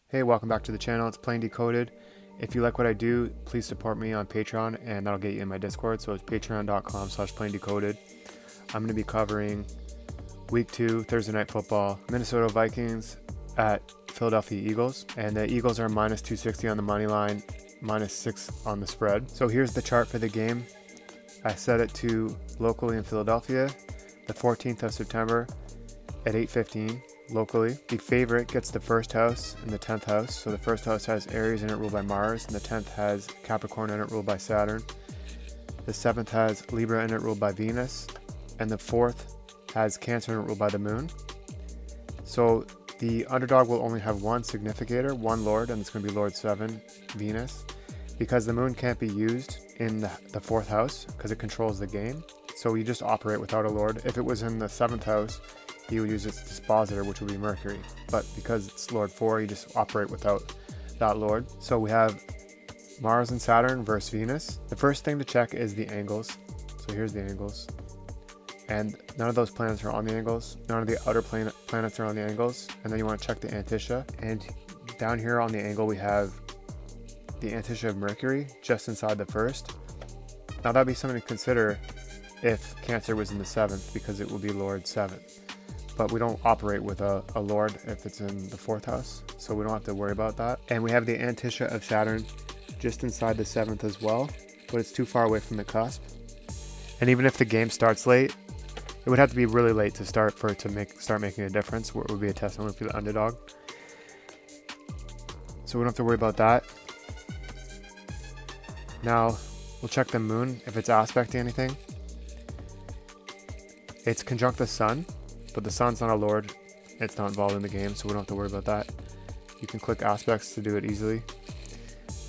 Hey, welcome back to the channel. It's Plain Decoded. If you like what I do, please support me on Patreon and that'll get you in my Discord. So it's patreon.com/plaindecoded. I'm going to be covering week 2, Thursday night football, Minnesota Vikings at Philadelphia Eagles. And the Eagles are minus 260 on the money line, minus 6 on the spread. So here's the chart for the game. I set it to locally in Philadelphia, the 14th of September at 8:15. Locally, the favorite gets the first house and the 10th house. So the first house has Aries in it ruled by Mars, and the 10th has Capricorn in it ruled by Saturn. The 7th has Libra in it ruled by Venus, and the 4th has Cancer in it ruled by the Moon. So the underdog will only have one significator, one Lord, and it's going to be Lord 7, Venus, because the Moon can't be used in the 4th house because it controls the game. So you just operate without a Lord. If it was in the 7th house, you would use its dispositor, which would be Mercury. But because it's Lord 4, you just operate without that Lord. So we have Mars and Saturn versus Venus. The first thing to check is the angles. So here's the angles. And none of those planets are on the angles. None of the outer planets are on the angles. And then you want to check the Antisha. And down here on the angle, we have the Antisha of Mercury just inside the first. Now that'd be something to consider if Cancer was in the 7th, because it will be Lord 7. But we don't operate with a Lord if it's in the 4th house, so we don't have to worry about that. And we have the Antisha of Saturn just inside the 7th as well, but it's too far away from the cusp. And even if the game starts late, it would have to be really late to start for it to start making a difference, where it would be a testimony for the underdog. So we don't have to worry about that. Now, we'll check the Moon if it's aspecting anything. It's conjunct the Sun, but the Sun's not a Lord. It's not involved in the game, so we don't have to worry about that. You can click aspects to do it easily.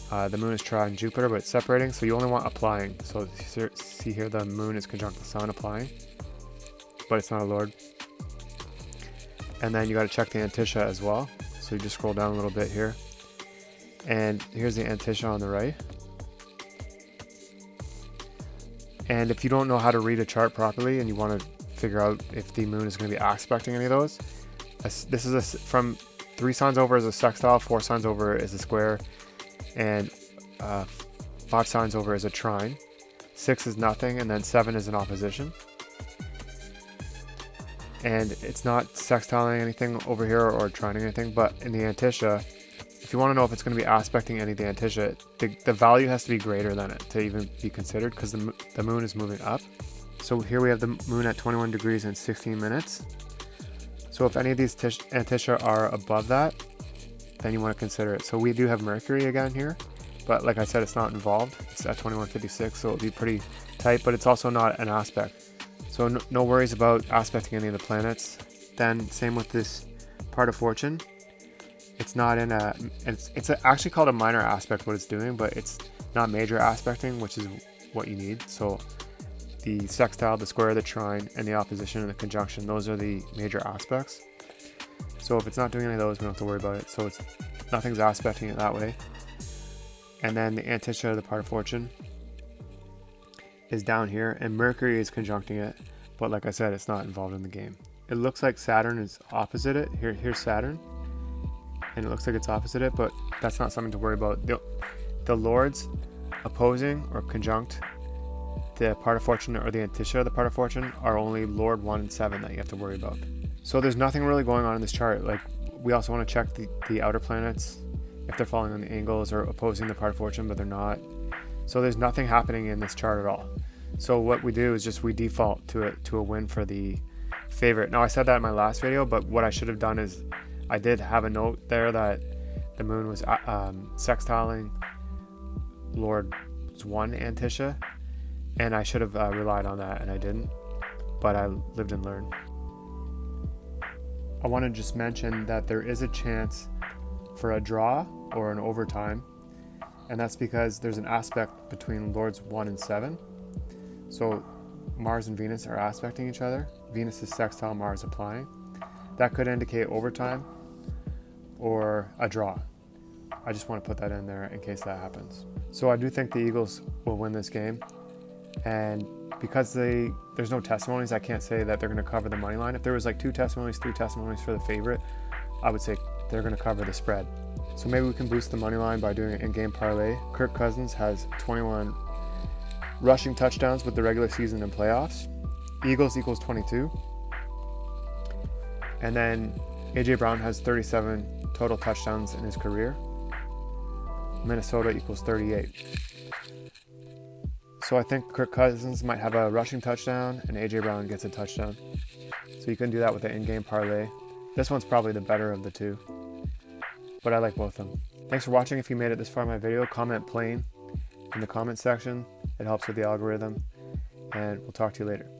The Moon is trine Jupiter, but it's separating, so you only want applying. So see here, the Moon is conjunct the Sun, applying, but it's not a Lord. And then you got to check the Antisha as well. So you just scroll down a little bit here, and here's the Antisha on the right. And if you don't know how to read a chart properly and you want to figure out if the Moon is going to be aspecting any of those, this is from 3 signs over is a sextile, 4 signs over is a square, and 5 signs over is a trine, 6 is nothing, and then 7 is an opposition. And it's not sextiling anything over here or trining anything, but in the Antisha, if you want to know if it's going to be aspecting any of the Antisha, the value has to be greater than it to even be considered, because the Moon is moving up. So here we have the Moon at 21 degrees and 16 minutes. So if any of these Antisha are above that, then you want to consider it. So we do have Mercury again here, but like I said, it's not involved. It's at 21:56, so it'll be pretty tight, but it's also not an aspect. So no worries about aspecting any of the planets. Then same with this part of fortune. It's not in it's actually called a minor aspect what it's doing, but it's not major aspecting, which is what you need. So the sextile, the square, the trine, and the opposition and the conjunction, those are the major aspects. So if it's not doing any of those, we don't have to worry about it. So nothing's aspecting it that way. And then the Antisha, the part of fortune, is down here, and Mercury is conjuncting it, but like I said, it's not involved in the game. It looks like Saturn is opposite it. Here's Saturn, and it looks like it's opposite it, but that's not something to worry about. The Lords opposing or conjunct the part of fortune or the Antisha, the part of fortune, are only Lord 1 and 7 that you have to worry about. So there's nothing really going on in this chart. Like, we also want to check the outer planets if they're falling on the angles or opposing the part of fortune, but they're not. So there's nothing happening in this chart at all. So what we do is just we default to a win for the favorite. Now I said that in my last video, but what I should have done is I did have a note there that the Moon was sextiling Lord 1 Antisha, and I should have relied on that, and I didn't, but I lived and learned. I want to just mention that there is a chance for a draw or an overtime, and that's because there's an aspect between Lords 1 and 7. So Mars and Venus are aspecting each other. Venus is sextile, Mars applying. That could indicate overtime or a draw. I just want to put that in there in case that happens. So I do think the Eagles will win this game. And because there's no testimonies, I can't say that they're going to cover the money line. If there was like 2 testimonies, 3 testimonies for the favorite, I would say they're going to cover the spread. So maybe we can boost the money line by doing an in-game parlay. Kirk Cousins has 21 rushing touchdowns with the regular season and playoffs. Eagles equals 22. And then AJ Brown has 37 total touchdowns in his career. Minnesota equals 38. So I think Kirk Cousins might have a rushing touchdown and AJ Brown gets a touchdown. So you can do that with the in-game parlay. This one's probably the better of the two, but I like both of them. Thanks for watching. If you made it this far in my video, comment plain in the comment section. It helps with the algorithm, and we'll talk to you later.